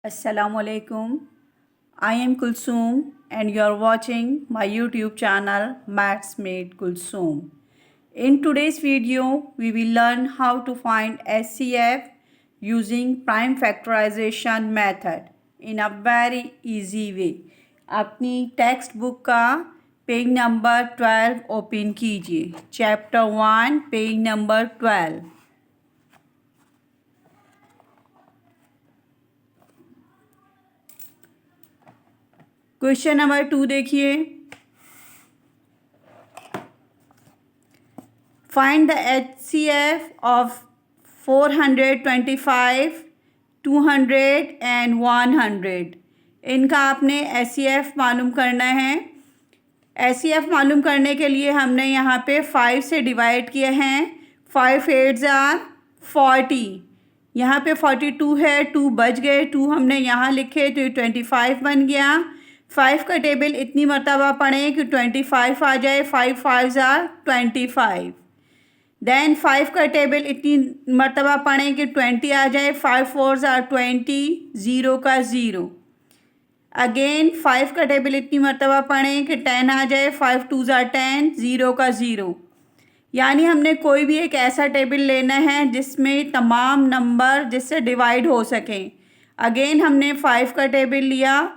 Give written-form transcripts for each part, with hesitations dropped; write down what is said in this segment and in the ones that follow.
Assalamualaikum. I am Kulsoom and you are watching my YouTube channel Maths Made Kulsoom. In today's video, we will learn how to find SCF using prime factorization method in a very easy way. अपनी text book का page number 12 open कीजिए. Chapter 1 page number 12. Question number 2 देखिए. Find the HCF of 425, 200 and 100. इनका आपने HCF मालूम करना है. HCF मालूम करने के लिए हमने यहाँ पे 5 से डिवाइड किए हैं. 5 8 आर 40. यहाँ पे 42 है, 2 बच गए, 2 हमने यहाँ लिखे तो 25 बन गया. 5 का टेबल इतनी मरतबा पढ़ें कि 25 आ जाए. 5 5 आर 25. देन 5 का टेबल इतनी मरतबा पढ़ें कि 20 आ जाए. 5 4 आर 20. 0 का 0. अगेन 5 का टेबल इतनी मरतबा पढ़ें कि 10 आ जाए. 5 2 आर 10. 0 का 0. यानी हमने कोई भी एक ऐसा टेबल लेना है जिसमें तमाम नंबर जिससे डिवाइड हो सकें. अगेन हमने 5 का टेबल लिया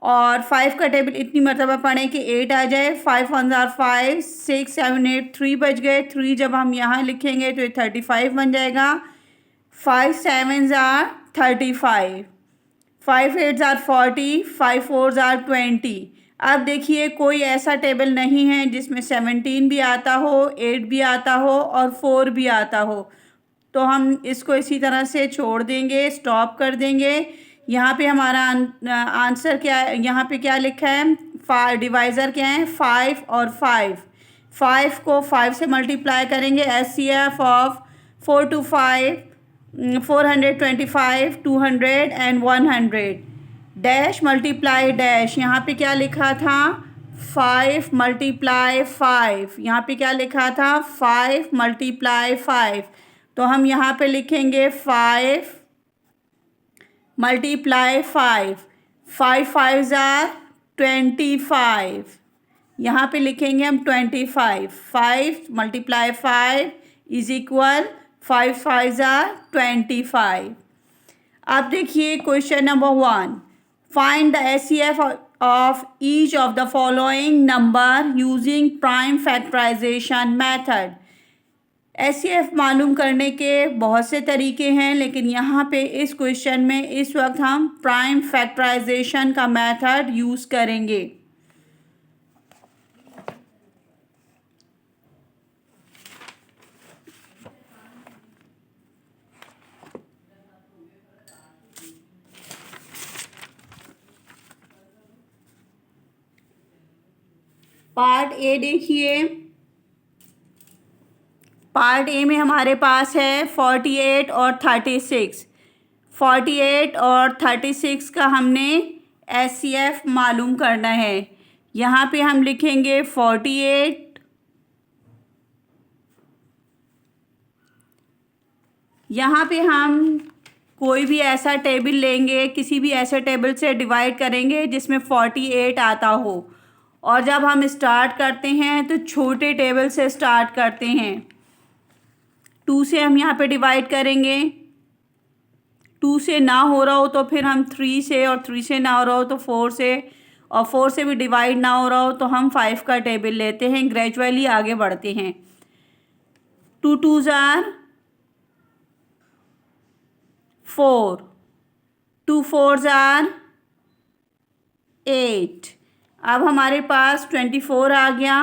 और 5 का टेबल इतनी मरतबा पढ़ें कि 8 आ जाए. 5 1 आर 5. 6 7 8 3 बच गए. 3 जब हम यहाँ लिखेंगे तो 35 बन जाएगा. 5 7 आर 35. 5 8 आर 40. 5 4 आर 20. अब देखिए कोई ऐसा टेबल नहीं है जिसमें 17 भी आता हो, 8 भी आता हो और 4 भी आता हो. तो हम इसको इसी तरह से छोड़ देंगे, स्टॉप कर देंगे. यहाँ पे हमारा आंसर क्या है, यहाँ पे क्या लिखा है, डिवाइज़र क्या है 5 और 5. 5 को 5 से मल्टीप्लाई करेंगे. HCF of 4 to 5 425, 200 and 100. Dash multiply dash. यहाँ पे क्या लिखा था 5 मल्टीप्लाई 5. यहाँ पे क्या लिखा था 5 मल्टीप्लाई 5. तो हम यहाँ पे लिखेंगे 5 मल्टीप्लाई 5. 5 5 आर 25. यहाँ पे लिखेंगे हम 25. 5 मल्टीप्लाई 5 इज इक्वल 5 5 आर 25. अब देखिए question number 1. Find the HCF of each of the following number using prime factorization method. HCF मालूम करने के बहुत से तरीके हैं, लेकिन यहाँ पे इस क्वेश्चन में इस वक्त हम प्राइम फैक्टराइजेशन का मेथड यूज़ करेंगे. पार्ट ए देखिए. पार्ट ए में हमारे पास है 48 और 36. 48 और 36 का हमने HCF मालूम करना है. यहाँ पे हम लिखेंगे 48. यहाँ पे हम कोई भी ऐसा टेबल लेंगे, किसी भी ऐसे टेबल से डिवाइड करेंगे जिसमें 48 आता हो. और जब हम स्टार्ट करते हैं तो छोटे टेबल से स्टार्ट करते हैं. 2 से हम यहाँ पे डिवाइड करेंगे. 2 से ना हो रहा हो तो फिर हम 3 से, और 3 से ना हो रहा हो तो 4 से, और 4 से भी डिवाइड ना हो रहा हो तो हम 5 का टेबल लेते हैं. ग्रेजुअली आगे बढ़ते हैं. 2 2 आर 4. 2 4 आर 8. अब हमारे पास 24 आ गया.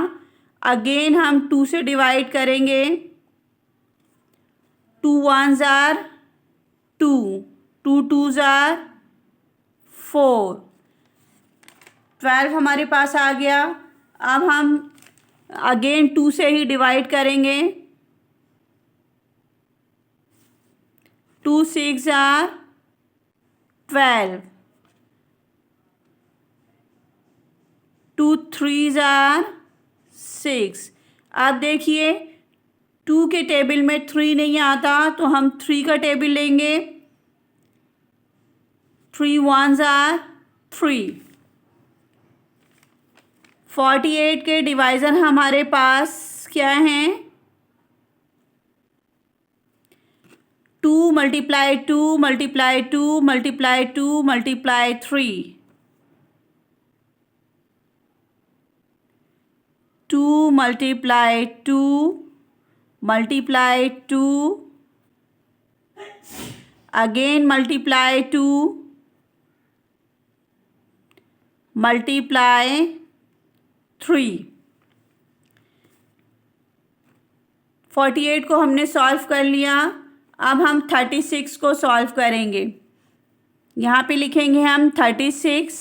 अगेन हम 2 से डिवाइड करेंगे. 2 1 आर 2. 2 2 आर 4. 12 हमारे पास आ गया. अब हम अगेन 2 से ही डिवाइड करेंगे. 2 6 आर 12. 2 3 आर 6. अब देखिए 2 के टेबल में 3 नहीं आता तो हम 3 का टेबल लेंगे. 3 ones are 3। 48 के डिवाइज़र हमारे पास क्या हैं? 2 multiply 2 multiply 2 multiply 2 multiply 3। 2 multiply 2 multiply 2 again multiply 2 multiply 3। 48 को हमने सॉल्व कर लिया। अब हम 36 को सॉल्व करेंगे। यहाँ पे लिखेंगे हम 36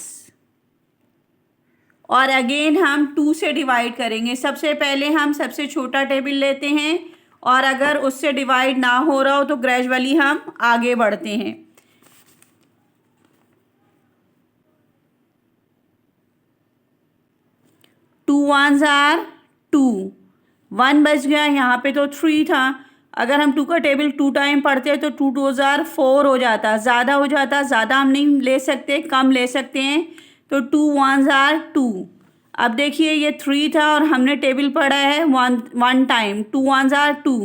और अगेन हम 2 से डिवाइड करेंगे। सबसे पहले हम सबसे छोटा टेबल लेते हैं और अगर उससे डिवाइड ना हो रहा हो तो ग्रेजुअली हम आगे बढ़ते हैं। टू वंस आर 2, 1 बच गया। यहाँ पे तो 3 था। अगर हम 2 का टेबल 2 टाइम पढ़ते हैं तो 2 2 आर 4 हो जाता, ज़्यादा हो जाता। ज़्यादा हम नहीं ले सकते, कम ले सकते हैं। तो 2 1s आर 2। अब देखिए ये 3 था और हमने टेबल पढ़ा है 1 टाइम। 2 1s आर 2,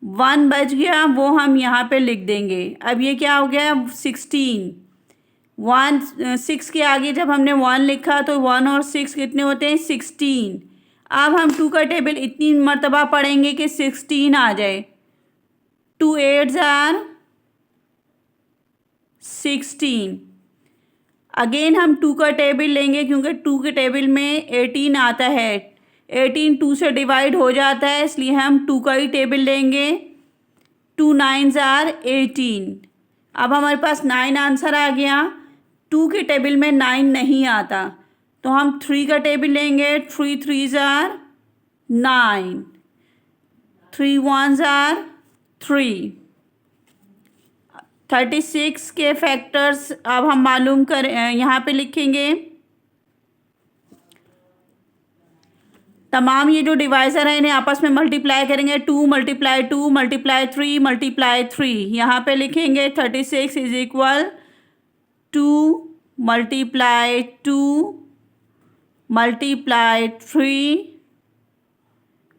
1 बच गया, वो हम यहाँ पे लिख देंगे। अब ये क्या हो गया? 16। 6 के आगे जब हमने 1 लिखा तो 1 और 6 कितने होते हैं? 16। अब हम 2 का टेबल इतनी मर्तबा पढ़ेंगे कि 16 आ जाए। 2 8s आर 16। अगेन हम 2 का टेबल लेंगे क्योंकि 2 के टेबल में 18 आता है। 18 2 से डिवाइड हो जाता है, इसलिए हम 2 का ही टेबल लेंगे। 2 9s आर 18। अब हमारे पास 9 आंसर आ गया। 2 के टेबल में 9 नहीं आता तो हम 3 का टेबल लेंगे। 3 3s आर 9। 3 1s are 3। 36 के फैक्टर्स अब हम मालूम कर यहाँ पे लिखेंगे। तमाम ये जो डिवाइज़र है इन्हें आपस में मल्टीप्लाई करेंगे। 2 मल्टीप्लाई 2 मल्टीप्लाई 3 मल्टीप्लाई 3। यहाँ पे लिखेंगे 36 is equal 2 multiply 2 multiply 3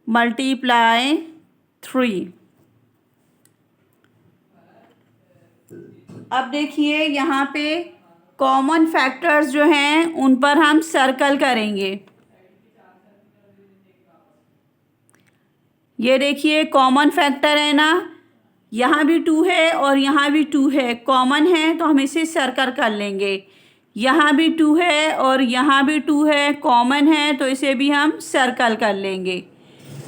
multiply 3। अब देखिए यहाँ पे कॉमन फैक्टर्स जो हैं उन पर हम सर्कल करेंगे। ये देखिए कॉमन फैक्टर है ना, यहाँ भी 2 है और यहाँ भी 2 है, कॉमन है तो हम इसे सर्कल कर लेंगे। यहाँ भी 2 है और यहाँ भी 2 है, कॉमन है तो इसे भी हम सर्कल कर लेंगे।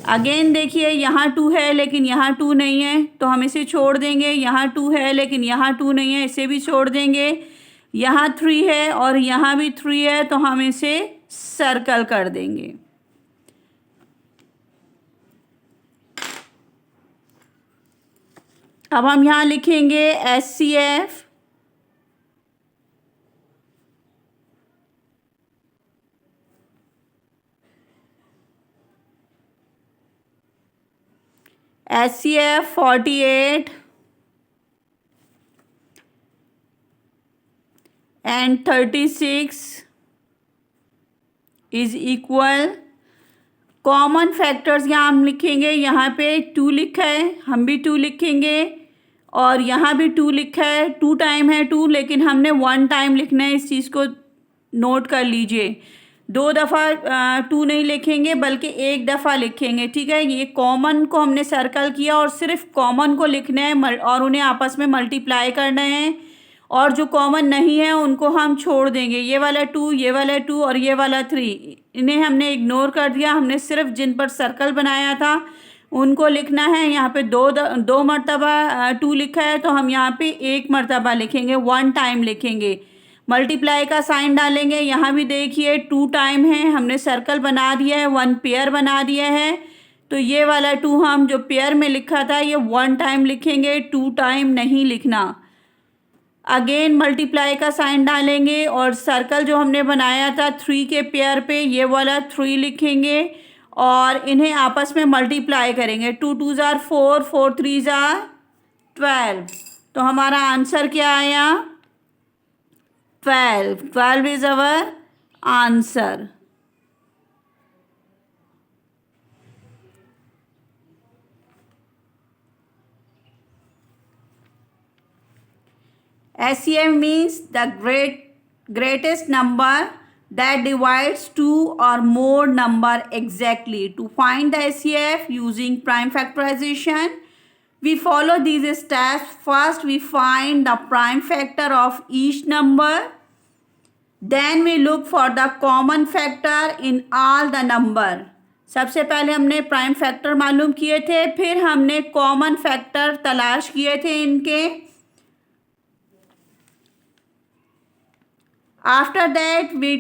अगेन देखिए यहाँ 2 है लेकिन यहाँ 2 नहीं है तो हम इसे छोड़ देंगे। यहाँ 2 है लेकिन यहाँ 2 नहीं है, इसे भी छोड़ देंगे। यहाँ 3 है और यहाँ भी 3 है तो हम इसे सर्कल कर देंगे। अब हम यहाँ लिखेंगे HCF HCF 48 and 36 is equal. Common factors यहाँ हम लिखेंगे। यहाँ पे 2 लिखा है, हम भी 2 लिखेंगे और यहाँ भी 2 लिखा है। 2 टाइम है 2 लेकिन हमने 1 टाइम लिखना है, इस चीज़ को नोट कर लीजिए। 2 दफ़ा 2 नहीं लिखेंगे बल्कि 1 दफ़ा लिखेंगे, ठीक है। ये कॉमन को हमने सर्कल किया और सिर्फ कॉमन को लिखना है और उन्हें आपस में मल्टीप्लाई करना है और जो कॉमन नहीं है उनको हम छोड़ देंगे। ये वाला 2, ये वाला 2 और ये वाला 3, इन्हें हमने इग्नोर कर दिया। हमने सिर्फ जिन पर सर्कल बनाया था उनको लिखना है। यहाँ पे 2 मरतबा 2 लिखा है तो हम यहाँ पे 1 मरतबा लिखेंगे, 1 टाइम लिखेंगे। मल्टीप्लाई का साइन डालेंगे। यहाँ भी देखिए 2 टाइम है, हमने सर्कल बना दिया है, 1 पेयर बना दिया है। तो ये वाला 2 हम जो पेयर में लिखा था ये 1 टाइम लिखेंगे, 2 टाइम नहीं लिखना। अगेन मल्टीप्लाई का साइन डालेंगे और सर्कल जो हमने बनाया था 3 के पेयर पे ये वाला 3 लिखेंगे और इन्हें आपस में मल्टीप्लाई करेंगे। 2 2s आर 4, 4 3s आर 12। तो हमारा आंसर क्या आया? 12. 12 is our answer. SCF means the greatest number that divides two or more number exactly. To find the SCF using prime factorization, we follow these steps. First, we find the prime factor of each number. Then we look for the common factor in all the number. सबसे पहले हमने prime factor मालूम किए थे, फिर हमने common factor तलाश किए थे इनके. After that we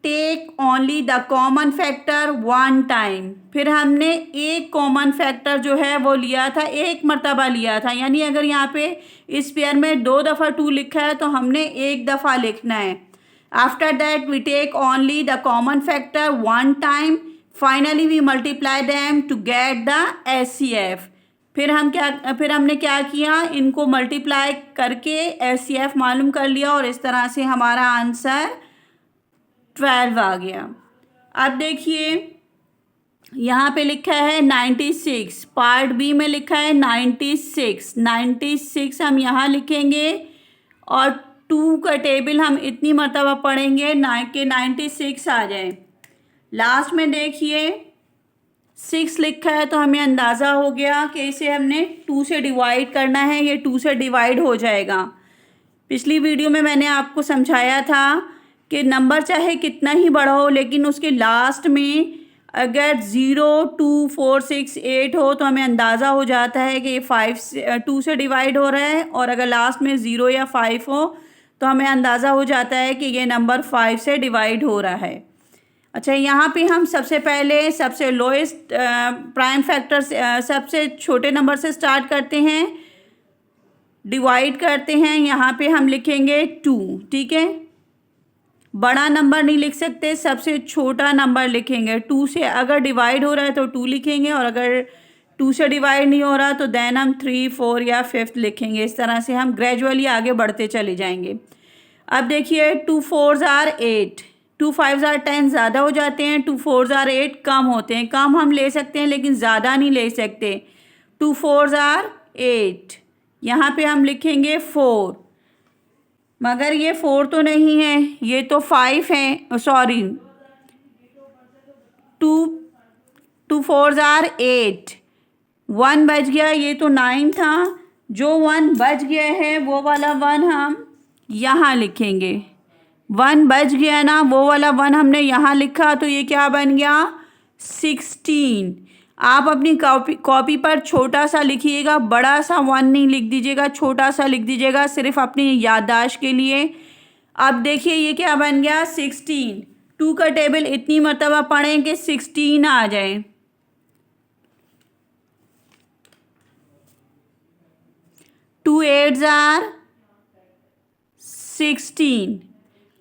take only the common factor one time. फिर हमने एक कॉमन फैक्टर जो है वो लिया था, एक मर्तबा लिया था. यानी अगर यहाँ पे इस पेयर में 2 दफ़ा 2 लिखा है तो हमने एक दफ़ा लिखना है. After that we take only the common factor one time. Finally we multiply them to get the SCF. फिर हमने क्या किया, इनको मल्टीप्लाई करके SCF मालूम कर लिया और इस तरह से हमारा आंसर 12 आ गया. अब देखिए यहाँ पे लिखा है 96, पार्ट बी में लिखा है 96. 96 हम यहाँ लिखेंगे और 2 का टेबल हम इतनी मरतबा पढ़ेंगे ना कि 96 आ जाए. लास्ट में देखिए 6 लिखा है तो हमें अंदाज़ा हो गया कि इसे हमने 2 से डिवाइड करना है. ये 2 से डिवाइड हो जाएगा. पिछली वीडियो में मैंने आपको समझाया था कि नंबर चाहे कितना ही बड़ा हो लेकिन उसके लास्ट में अगर 0, 2, 4, 6, 8 हो तो हमें अंदाज़ा हो जाता है कि ये 2 से डिवाइड हो रहा है. और अगर लास्ट में 0 या 5 हो तो हमें अंदाज़ा हो जाता है कि ये नंबर 5 से डिवाइड हो रहा है. अच्छा, यहाँ पे हम सबसे पहले सबसे लोएस्ट प्राइम फैक्टर सबसे छोटे नंबर से स्टार्ट करते हैं, डिवाइड करते हैं. यहाँ पे हम लिखेंगे 2. ठीक है, बड़ा नंबर नहीं लिख सकते, सबसे छोटा नंबर लिखेंगे. 2 से अगर डिवाइड हो रहा है तो 2 लिखेंगे और अगर 2 से डिवाइड नहीं हो रहा तो देन हम 3, 4 या 5 लिखेंगे. इस तरह से हम ग्रेजुअली आगे बढ़ते चले जाएंगे. अब देखिए 2 4s are 8, 2 5s are 10 ज़्यादा हो जाते हैं, 2 4s are 8 कम होते हैं. कम हम ले सकते हैं लेकिन ज़्यादा नहीं ले सकते. 2 4s are 8. यहाँ पे हम लिखेंगे 4, मगर ये 4 तो नहीं है, ये तो 5 है. Sorry, 2 4s are 8. 1 बच गया, ये तो 9 था. जो 1 बच गया है वो वाला 1 हम यहाँ लिखेंगे. 1 बच गया ना, वो वाला 1 हमने यहाँ लिखा तो ये क्या बन गया, 16. आप अपनी कॉपी पर छोटा सा लिखिएगा, बड़ा सा 1 नहीं लिख दीजिएगा, छोटा सा लिख दीजिएगा सिर्फ अपनी याददाश्त के लिए. अब देखिए ये क्या बन गया, 16. 2 का टेबल इतनी मरतबा पढ़ें कि 16 आ जाए. 2 8s are 16.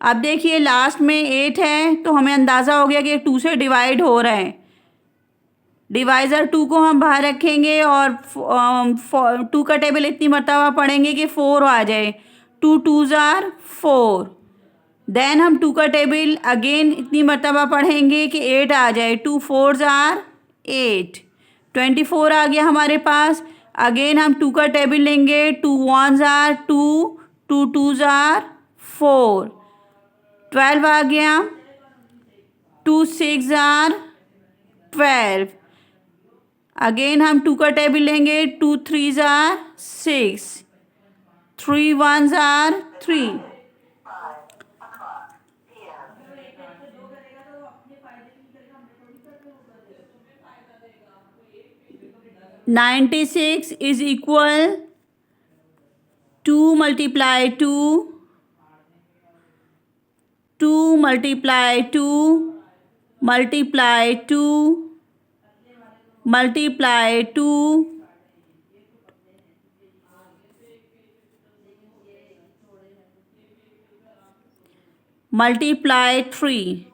अब देखिए लास्ट में 8 है तो हमें अंदाज़ा हो गया कि 2 से डिवाइड हो रहा है. डिवाइज़र 2 को हम बाहर रखेंगे और 2 का टेबल इतनी मरतबा पढ़ेंगे कि 4 आ जाए. 2 2s are 4. देन हम 2 का टेबल अगेन इतनी मरतबा पढ़ेंगे कि 8 आ जाए. 2 4s are 8. 24 आ गया हमारे पास. अगेन हम 2 का टेबल लेंगे. 2 1s are 2, 2 2s are 4. 12 आ गया. 2 6s are 12. अगेन हम 2 का टेबल लेंगे. 2 3s are 6. 3 1s are 3. 96 is equal 2 multiply 2, 2 multiply 2, multiply 2, multiply 2, multiply 3.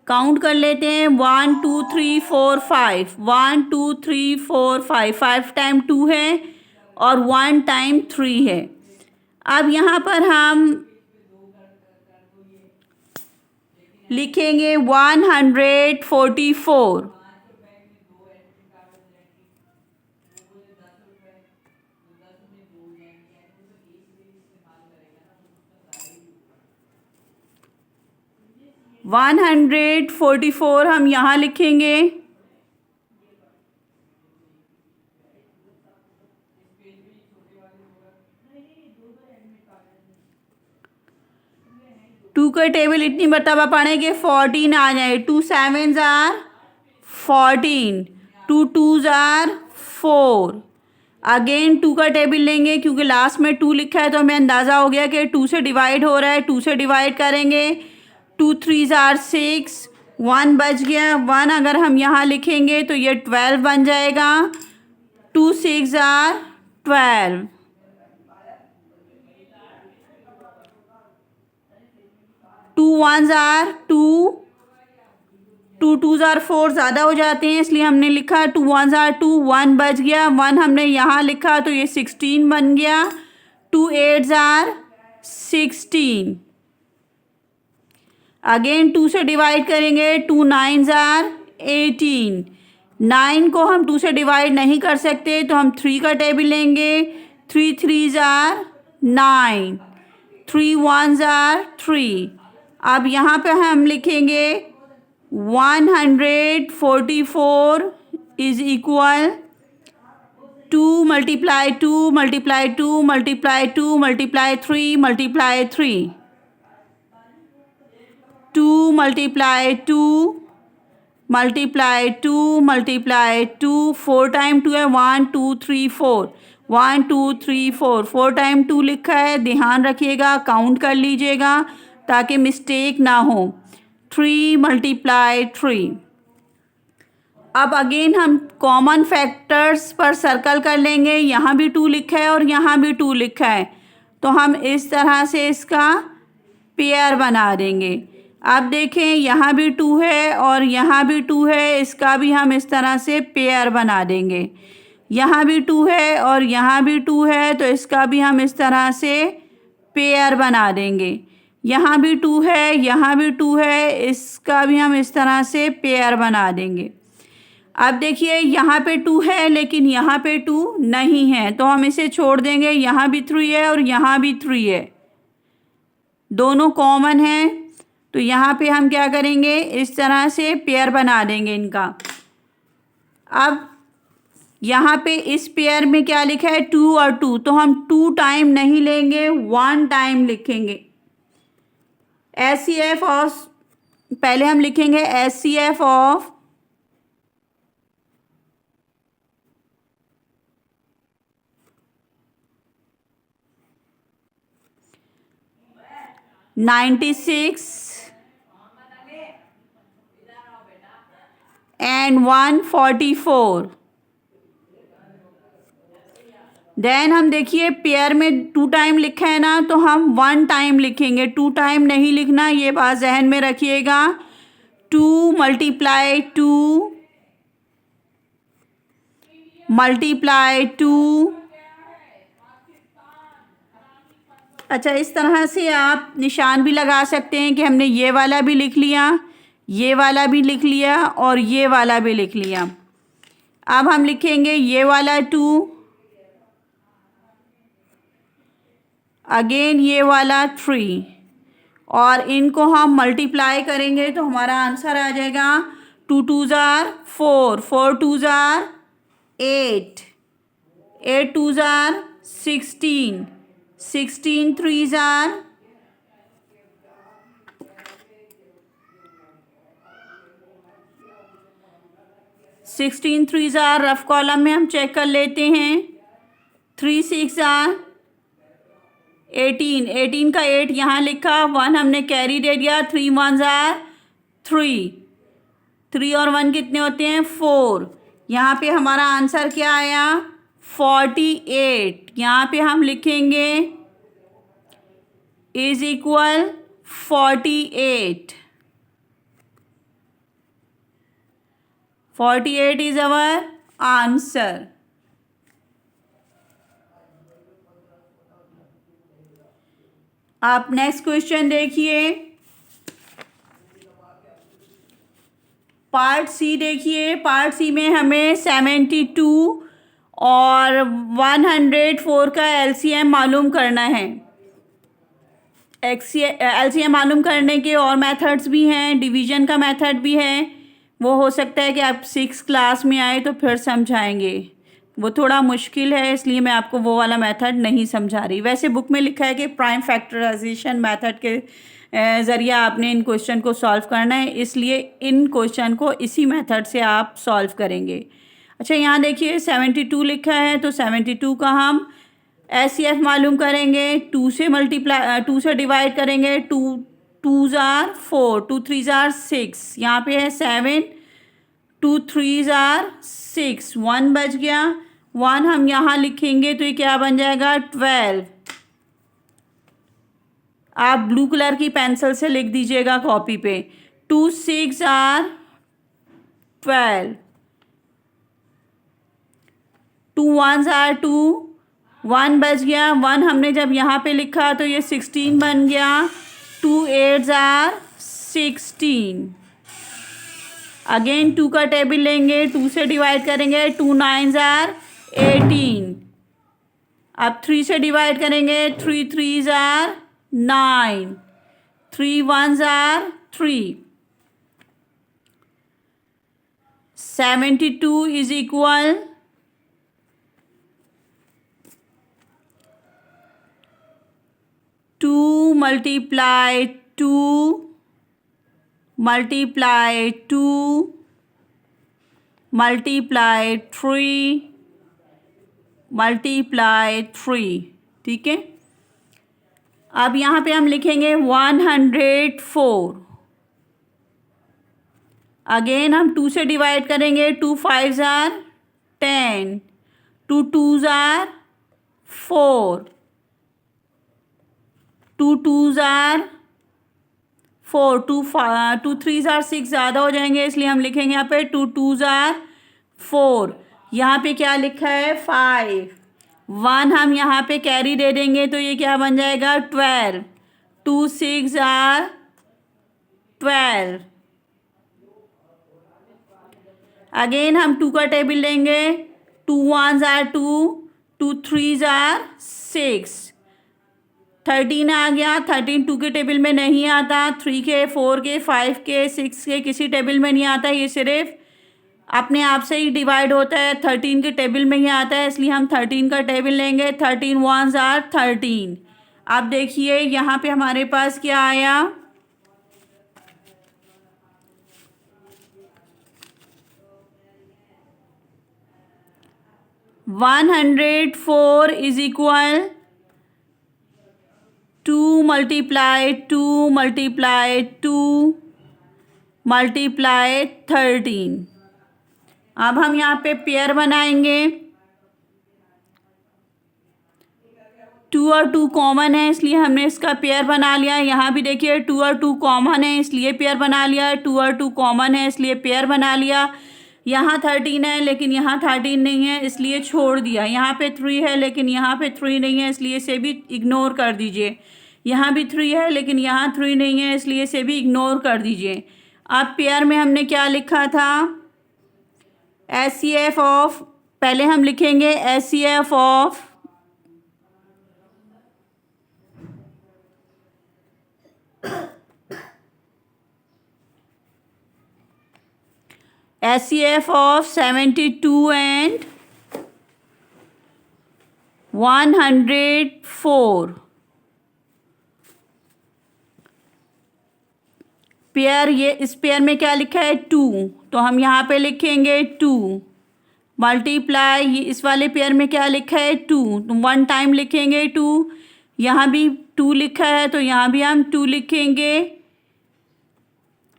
Count कर लेते हैं. 1 2 3 4 5. 1 2 3 4 5. 5 टाइम 2 है और 1 टाइम 3 है. अब यहाँ पर हम लिखेंगे 144। वन 144 हम यहाँ लिखेंगे। टू का टेबल इतनी मरतबा पढ़ेंगे 14 आ जाए। 2 7s are 14, 2 2s are 4। Again 2 का टेबल लेंगे, क्योंकि लास्ट में 2 लिखा है तो हमें अंदाज़ा हो गया कि 2 से डिवाइड हो रहा है। 2 से डिवाइड करेंगे, 2 3s आर 6, 1 बच गया। 1 अगर हम यहाँ लिखेंगे तो ये 12 बन जाएगा। 2 6 are 12, 2 1s are 2, 2 2s are 4, ज़्यादा हो जाते हैं इसलिए हमने लिखा 2 1s आर 2। 1 बच गया, 1 हमने यहाँ लिखा तो ये 16 बन गया। 2 8s आर 16। अगेन 2 से डिवाइड करेंगे, 2 9s आर 18। 9 को हम 2 से डिवाइड नहीं कर सकते तो हम 3 का टेबल लेंगे। 3 3s आर 9, 3 1s आर 3। अब यहाँ पे हम लिखेंगे 144 is equal 2 multiply 2 multiply 2 multiply 2 multiply 3 multiply 3, 2 multiply 2 multiply 2 multiply 2, 4 time 2 है 1 2 3 4, 1 2 3 4, 4 टाइम 2 लिखा है, ध्यान रखिएगा, काउंट कर लीजिएगा ताकि मिस्टेक ना हो। 3 मल्टीप्लाई 3। अब अगेन हम कॉमन फैक्टर्स पर सर्कल कर लेंगे। यहाँ भी 2 लिखा है और यहाँ भी 2 लिखा है तो हम इस तरह से इसका पेयर बना देंगे। अब देखें यहाँ भी 2 है और यहाँ भी 2 है, इसका भी हम इस तरह से पेयर बना देंगे। यहाँ भी 2 है और यहाँ भी 2 है तो इसका भी हम इस तरह से पेयर बना देंगे। यहाँ भी 2 है, यहाँ भी 2 है, इसका भी हम इस तरह से पेयर बना देंगे। अब देखिए यहाँ पे 2 है लेकिन यहाँ पे 2 नहीं है तो हम इसे छोड़ देंगे। यहाँ भी 3 है और यहाँ भी 3 है, दोनों कॉमन हैं तो यहाँ पे हम क्या करेंगे, इस तरह से पेयर बना देंगे इनका। अब यहाँ पे इस पेयर में क्या लिखा है 2 और 2 तो हम 2 टाइम नहीं लेंगे, 1 टाइम लिखेंगे। SCF ऑफ, पहले हम लिखेंगे SCF ऑफ 96 and 144। देन हम देखिए पेयर में 2 टाइम लिखा है ना तो हम 1 टाइम लिखेंगे, 2 टाइम नहीं लिखना, ये बात जहन में रखिएगा। 2 मल्टीप्लाई 2 मल्टीप्लाई 2। अच्छा, इस तरह से आप निशान भी लगा सकते हैं कि हमने ये वाला भी लिख लिया, ये वाला भी लिख लिया और ये वाला भी लिख लिया। अब हम लिखेंगे ये वाला 2, अगेन ये वाला 3 और इनको हम मल्टीप्लाई करेंगे तो हमारा आंसर आ जाएगा 2 2s are 4, 4 2s are 8, 8 2s are 16, 16 3s are 16 3s are, rough column में हम चेक कर लेते हैं। 3 6 आर 18, 18 का 8 यहाँ लिखा, 1 हमने कैरी दे दिया। 3 1s आर 3, 3 और 1 कितने होते हैं 4। यहाँ पे हमारा आंसर क्या आया 48। यहाँ पे हम लिखेंगे is equal 48। 48 is our answer. आप नेक्स्ट क्वेश्चन देखिए। पार्ट सी देखिए, पार्ट सी में हमें 72 और 104 का एलसीएम मालूम करना है। एलसीएम मालूम करने के और मेथड्स भी हैं, डिवीजन का मेथड भी है। वो हो सकता है कि आप 6 क्लास में आए तो फिर समझाएंगे, वो थोड़ा मुश्किल है, इसलिए मैं आपको वो वाला मेथड नहीं समझा रही। वैसे बुक में लिखा है कि प्राइम फैक्टराइजेशन मेथड के ज़रिए आपने इन क्वेश्चन को सॉल्व करना है, इसलिए इन क्वेश्चन को इसी मेथड से आप सॉल्व करेंगे। अच्छा, यहाँ देखिए 72 लिखा है, तो 72 का हम एचसीएफ मालूम करेंगे। 2 से डिवाइड करेंगे। 2 जार 4, 2 3 जार 6, यहाँ पे है 7, 2 3 जार 6, 1 बच गया। 1 हम यहाँ लिखेंगे तो ये क्या बन जाएगा 12। आप ब्लू कलर की पेंसिल से लिख दीजिएगा कॉपी पे। 2 6 आर 12, 2 1 आर 2, 1 बच गया। 1 हमने जब यहाँ पे लिखा तो ये 16 बन गया। 2 8 आर 16। अगेन 2 का टेबल लेंगे, 2 से डिवाइड करेंगे। 2 9 आर 18। अब 3 से डिवाइड करेंगे। 3 3 are 9, 3 1 are 3। 72 is equal 2 multiply 2 multiply 2 multiply 3 multiply 3। ठीक है, अब यहाँ पे हम लिखेंगे 104। अगेन हम 2 से डिवाइड करेंगे। 2 5 आर 10, 2 2 आर 4, 2 2 आर 4, 2 3 आर 6 ज़्यादा हो जाएंगे, इसलिए हम लिखेंगे यहाँ पे 2 2 आर 4। यहाँ पे क्या लिखा है 5। 1 हम यहाँ पे कैरी दे देंगे तो ये क्या बन जाएगा 12। 2 6 आर 12। अगेन हम 2 का टेबल लेंगे। 2 1 आर 2, 2 3 आर 6, 13 आ गया। 13 2 के टेबल में नहीं आता, 3 के 4 के 5 के 6 के किसी टेबल में नहीं आता, ये सिर्फ अपने आप से ही डिवाइड होता है। 13 के टेबल में ही आता है, इसलिए हम 13 का टेबल लेंगे। 13 1 आर 13। अब देखिए यहाँ पे हमारे पास क्या आया 104 is equal 2 multiply 2 multiply 2 multiply 13। अब हम यहाँ पे पेयर बनाएंगे। 2 और 2 कॉमन है, इसलिए हमने इसका पेयर बना लिया। यहाँ भी देखिए 2 और 2 कॉमन है, इसलिए पेयर बना लिया। 2 और 2 कॉमन है, इसलिए पेयर बना लिया। यहाँ 13 है लेकिन यहाँ 13 नहीं है, इसलिए छोड़ दिया। यहाँ पे 3 है लेकिन यहाँ पे 3 नहीं है, इसलिए इसे भी इग्नोर कर दीजिए। यहाँ भी 3 है लेकिन यहाँ 3 नहीं है, इसलिए इसे भी इग्नोर कर दीजिए। अब पेयर में हमने क्या लिखा था एचसीएफ ऑफ, पहले हम लिखेंगे HCF of SCF of 72 and 104। Pair, ये इस पेयर में क्या लिखा है 2, तो हम यहाँ पे लिखेंगे 2 मल्टीप्लाई, ये इस वाले पेयर में क्या लिखा है 2, तो 1 टाइम लिखेंगे 2। यहाँ भी 2 लिखा है तो यहाँ भी हम 2 लिखेंगे।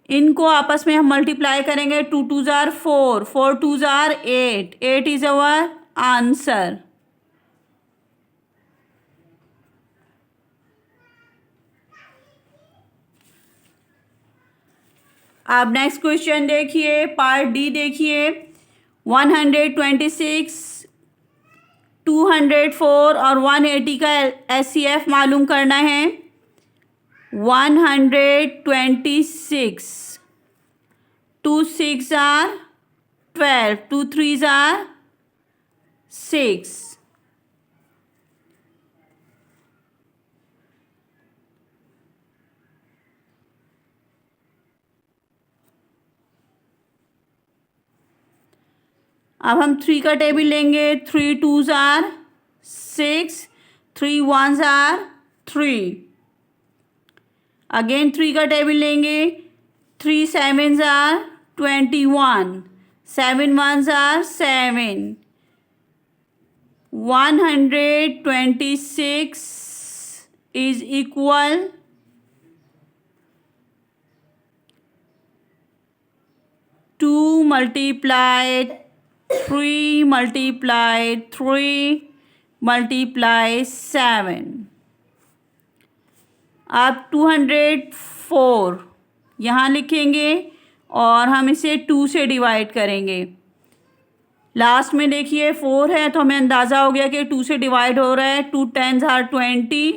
इनको आपस में हम मल्टीप्लाई करेंगे। 2 2 jar 4, 4 2 jar 8, 8 is our answer. अब नेक्स्ट क्वेश्चन देखिए, पार्ट डी देखिए। 126, 204 और 180 का एचसीएफ मालूम करना है। 126 2 6 are 12, 2 3s are 6. अब हम 3 का टेबल लेंगे. 3 2s are 6, 3 1s are 3. Again 3 का टेबल लेंगे. 3 7s are 21, 7 1s are 7. 126 is equal 2 multiplied 3 multiplied 3 multiply 7. अब 204 यहाँ लिखेंगे और हम इसे 2 से डिवाइड करेंगे. लास्ट में देखिए 4 है तो हमें अंदाज़ा हो गया कि 2 से डिवाइड हो रहा है. 2 10s are 20,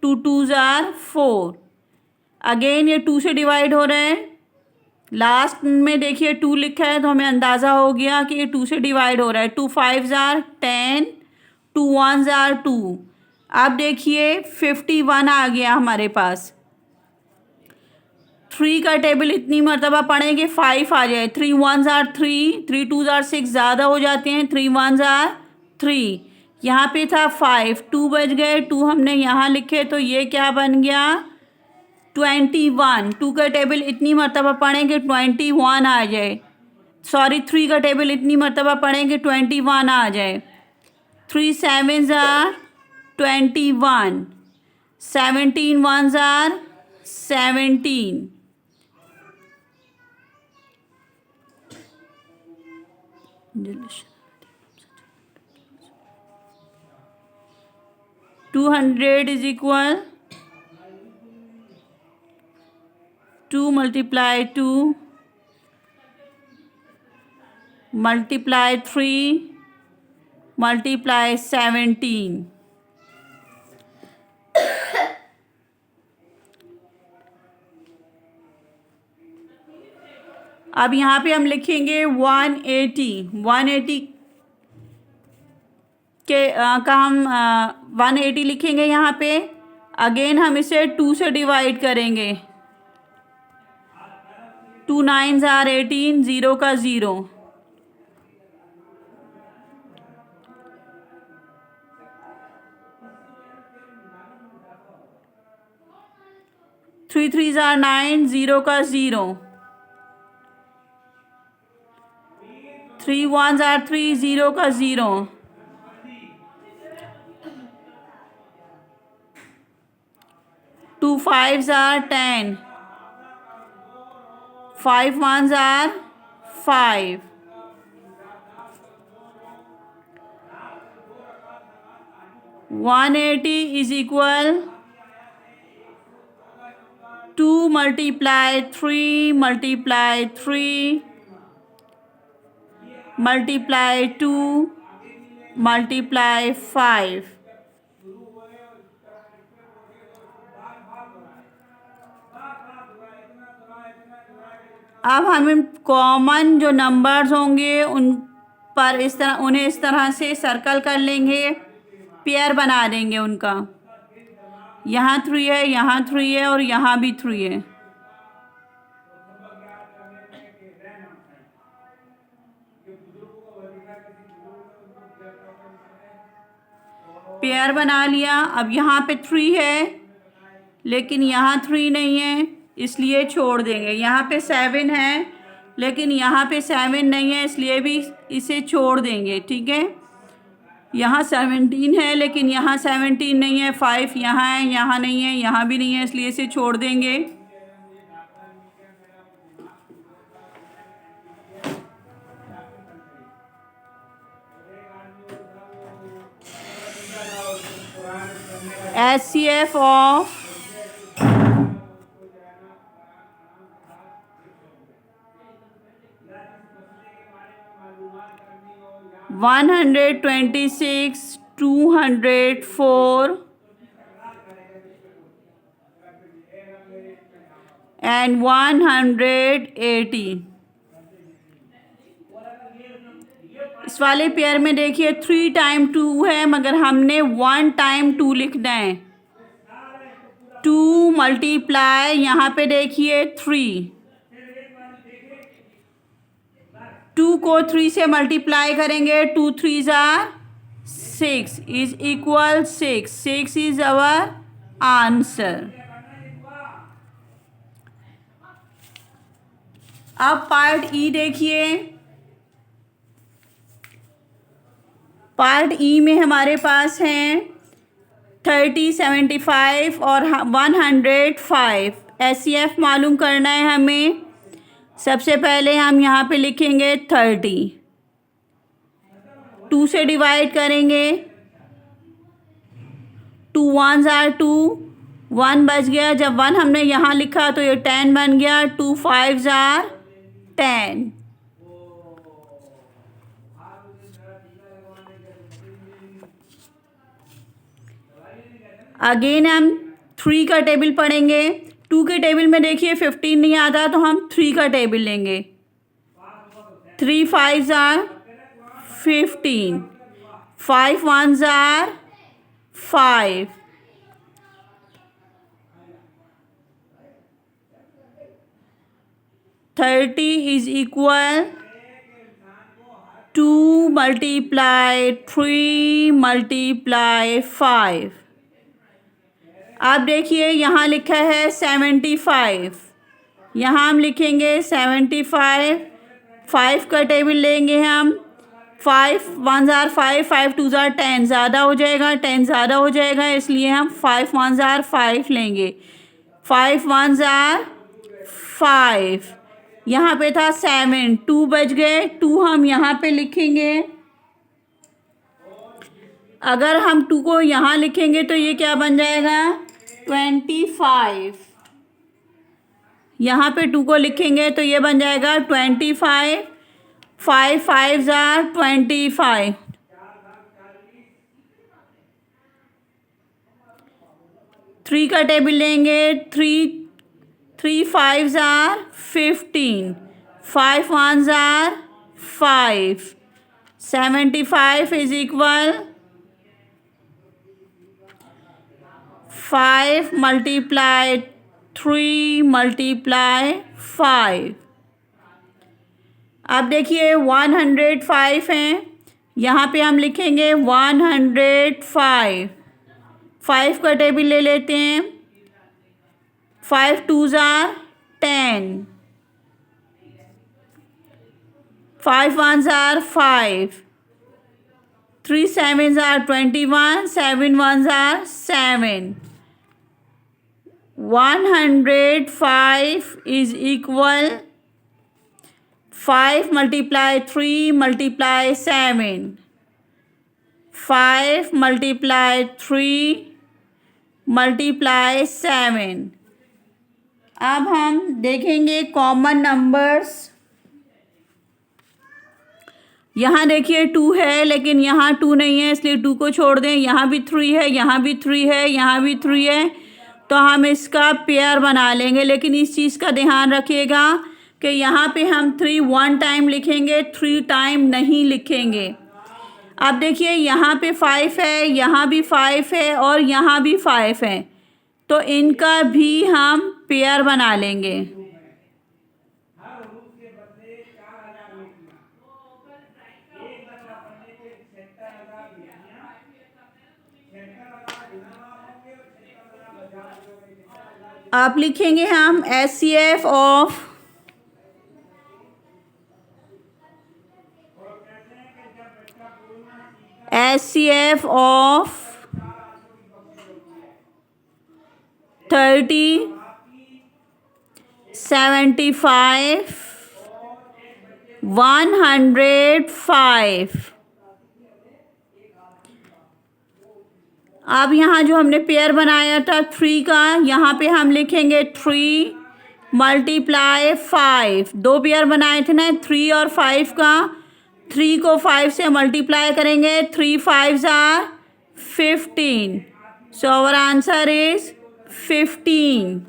2 2s are 4. Again ये 2 से डिवाइड हो रहा है. लास्ट में देखिए 2 लिखा है तो हमें अंदाज़ा हो गया कि ये 2 से डिवाइड हो रहा है. 2 5s are 10, 2 1s are 2. अब देखिए 51 आ गया हमारे पास. 3 का टेबल इतनी मरतबा पढ़ेंगे 5 आ जाए. 3 1s are 3, 3 2s are 6, ज़्यादा हो जाते हैं. 3 1s are 3. यहाँ पे था 5, 2 बच गए. 2 हमने यहाँ लिखे तो ये क्या बन गया 21. 2 का टेबल इतनी मरतबा पढ़ेंगे 21 आ जाए. सॉरी 3 का टेबल इतनी मरतबा पढ़ेंगे 21 आ जाए. 3 7s are 21, 17 1s are 17. Two hundred is equal 2 multiply 2 multiply 3 multiply 17. अब यहाँ पे हम लिखेंगे 180 के का हम 180 लिखेंगे यहाँ पे. अगेन हम इसे 2 से डिवाइड करेंगे. 2 9s are 18, 0 का 0. 3 3s are 9, 0 का 0. 3 1s are 3, 0 का 0. 2 5s are 10. 5 1s are 5. 180 is equal 2 multiply 3 multiply 3 multiply 2 multiply 5. अब हम कॉमन जो नंबर्स होंगे उन पर उन्हें इस तरह से सर्कल कर लेंगे. पेयर बना देंगे उनका. यहाँ 3 है, यहाँ 3 है और यहाँ भी 3 है. पेयर बना लिया. अब यहाँ पे 3 है लेकिन यहाँ 3 नहीं है इसलिए छोड़ देंगे. यहाँ पे 7 है लेकिन यहाँ पे 7 नहीं है इसलिए भी इसे छोड़ देंगे. ठीक है. यहाँ 17 है लेकिन यहाँ 17 नहीं है. 5 यहाँ है, यहाँ नहीं है, यहाँ भी नहीं है इसलिए इसे छोड़ देंगे. HCF of 126, 204 and 180. इस वाले पेयर में देखिए 3 टाइम 2 है, मगर हमने 1 टाइम 2 लिखना है। 2 मल्टीप्लाई यहाँ पे देखिए 3, 2 को 3 से मल्टीप्लाई करेंगे, 2 3 are 6 is equal 6 is our answer. अब पार्ट ई देखिए। पार्ट ई में हमारे पास हैं 30, 75 और 105। एससीएफ मालूम करना है हमें। सबसे पहले हम यहाँ पे लिखेंगे 30, 2 से डिवाइड करेंगे, 2 1s आर 2, 1 बच गया। जब 1 हमने यहाँ लिखा तो ये 10 बन गया। 2 5s आर 10। अगेन हम 3 का टेबल पढ़ेंगे। 2 के टेबल में देखिए 15 नहीं आता, तो हम 3 का टेबल लेंगे। 3 5s are 15, 5 1s are 5, 30 is equal 2 multiply 3 multiply 5। आप देखिए यहाँ लिखा है 75, यहाँ हम लिखेंगे 75। 5 का टेबल लेंगे हम। 5 1s आर 5, 5 2s आर 10, ज़्यादा हो जाएगा, 10 ज़्यादा हो जाएगा, इसलिए हम 5 1s आर 5 लेंगे। 5 1s आर 5। यहाँ पे था 7, 2 बच गए, 2 हम यहाँ पे लिखेंगे। अगर हम 2 को यहाँ लिखेंगे तो ये क्या बन जाएगा, 25। यहाँ पे 2 को लिखेंगे तो ये बन जाएगा 25। 5 5s आर 25। 3 का टेबल लेंगे। 3 5s are 15, 5 1s are 5। 75 is equal 5 multiply 3 multiply 5। अब देखिए 105 हैं, यहाँ पे हम लिखेंगे 105। 5 का टेबल ले लेते हैं। 5 2s are 10, 5 1s are 5, 3 7s are 21, 7 1s are 7। 105 is equal 5 multiply 3 multiply 7, 5 multiply 3 multiply 7। अब हम देखेंगे कॉमन नंबर्स। यहाँ देखिए 2 है, लेकिन यहाँ 2 नहीं है, इसलिए 2 को छोड़ दें। यहाँ भी 3 है, यहाँ भी 3 है, यहाँ भी 3 है, तो हम इसका पेयर बना लेंगे। लेकिन इस चीज़ का ध्यान रखिएगा कि यहाँ पे हम 3 1 टाइम लिखेंगे, 3 टाइम नहीं लिखेंगे। अब देखिए यहाँ पे 5 है, यहाँ भी 5 है और यहाँ भी 5 है, तो इनका भी हम पेयर बना लेंगे। आप लिखेंगे हम एचसीएफ ऑफ HCF of 30, 75, 105। अब यहाँ जो हमने पेयर बनाया था 3 का, यहाँ पे हम लिखेंगे 3 मल्टीप्लाई 5। 2 पेयर बनाए थे ना, 3 और 5 का। 3 को 5 से मल्टीप्लाई करेंगे, 3 5s are 15, so our answer is 15।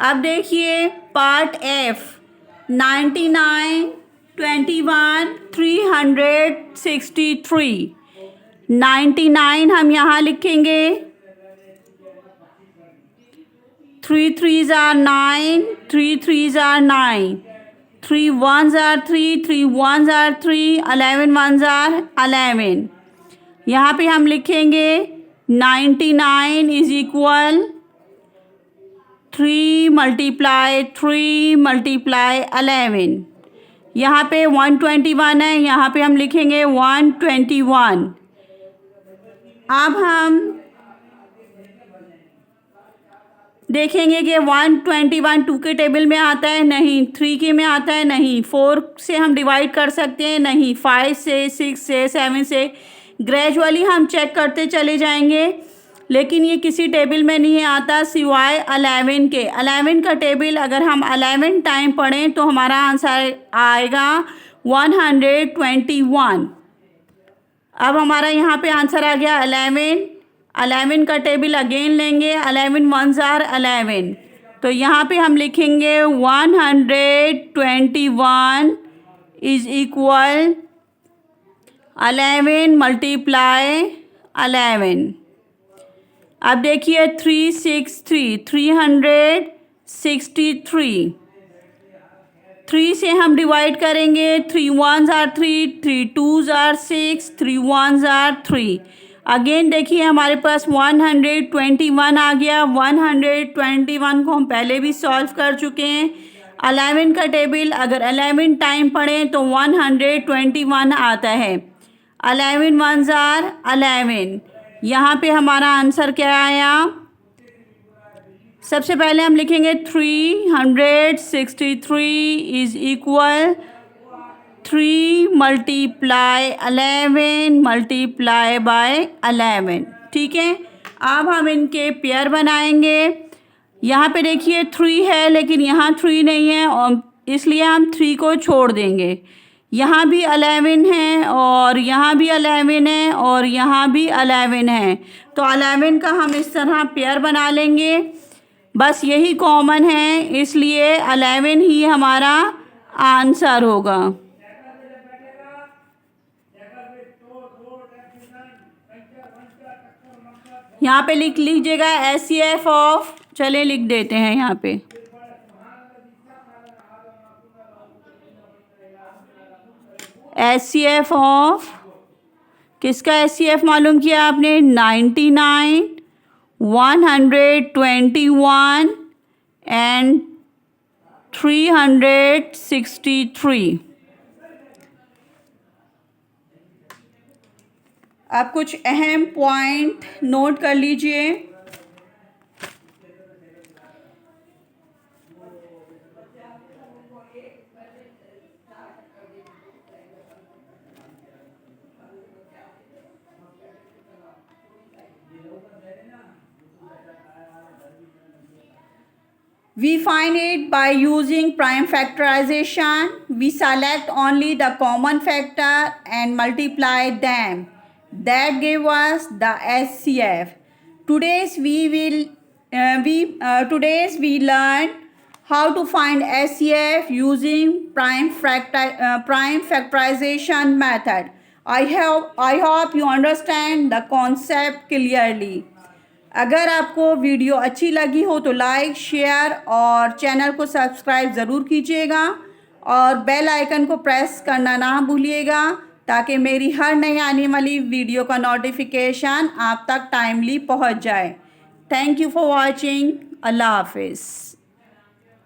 अब देखिए पार्ट एफ 99, 21, 363। 99 हम यहाँ लिखेंगे, 3 3s are 9, 3 3s are 9, 3 1s are 3, 3 1s are 3, 11 1s are 11। यहाँ पे हम लिखेंगे 99 इज इक्वल 3 मल्टीप्लाई 3 मल्टीप्लाई 11। यहाँ पे 121 है, यहाँ पे हम लिखेंगे 121। अब हम देखेंगे कि 121 2 के टेबल में आता है, नहीं। 3 के में आता है, नहीं। 4 से हम डिवाइड कर सकते हैं, नहीं। 5 से, 6 से, 7 से, ग्रेजुअली हम चेक करते चले जाएंगे, लेकिन ये किसी टेबल में नहीं आता सिवाय 11 के। 11 का टेबल अगर हम 11 टाइम पढ़ें तो हमारा आंसर आएगा 121। अब हमारा यहाँ पे आंसर आ गया 11। 11 का टेबल अगेन लेंगे, 11 1s are 11, तो यहाँ पे हम लिखेंगे 121 इज इक्वल 11 मल्टीप्लाई 11। अब देखिए 363, 363। 3 से हम डिवाइड करेंगे, 3 1s are 3, 3 2s are 6, 3 1s are 3। Again देखिए हमारे पास 121 आ गया। 121 को हम पहले भी सॉल्व कर चुके हैं। 11 का टेबल अगर 11 टाइम पढ़ें तो 121 आता है। 11 1s are 11। यहाँ पे हमारा आंसर क्या आया? सबसे पहले हम लिखेंगे 363 is equal 3 multiply 11 multiply by 11। ठीक है, अब हम इनके पेयर बनाएंगे। यहाँ पे देखिए 3 है, लेकिन यहाँ 3 नहीं है, और इसलिए हम 3 को छोड़ देंगे। यहाँ भी 11 है, और यहाँ भी 11 है, और यहाँ भी 11 है, तो 11 का हम इस तरह पेयर बना लेंगे। बस यही कॉमन है, इसलिए 11 ही हमारा आंसर होगा। यहाँ पे लिख लीजिएगा एचसीएफ ऑफ, चले लिख देते हैं यहाँ पे। एचसीएफ ऑफ किसका एचसीएफ मालूम किया आपने? 99, 121 एंड 363। अब कुछ अहम पॉइंट नोट कर लीजिए। We find it by using prime factorization. We select only the common factor and multiply them. That gave us the HCF. Today's we learn how to find HCF using prime factorization method. I hope you understand the concept clearly. अगर आपको video अच्छी लगी हो तो like, share और channel को subscribe ज़रूर कीजिएगा, और बेल आइकन को प्रेस करना ना भूलिएगा, ताकि मेरी हर नई आने वाली वीडियो का नोटिफिकेशन आप तक टाइमली पहुंच जाए। Thank you for watching. अल्लाह हाफिज़।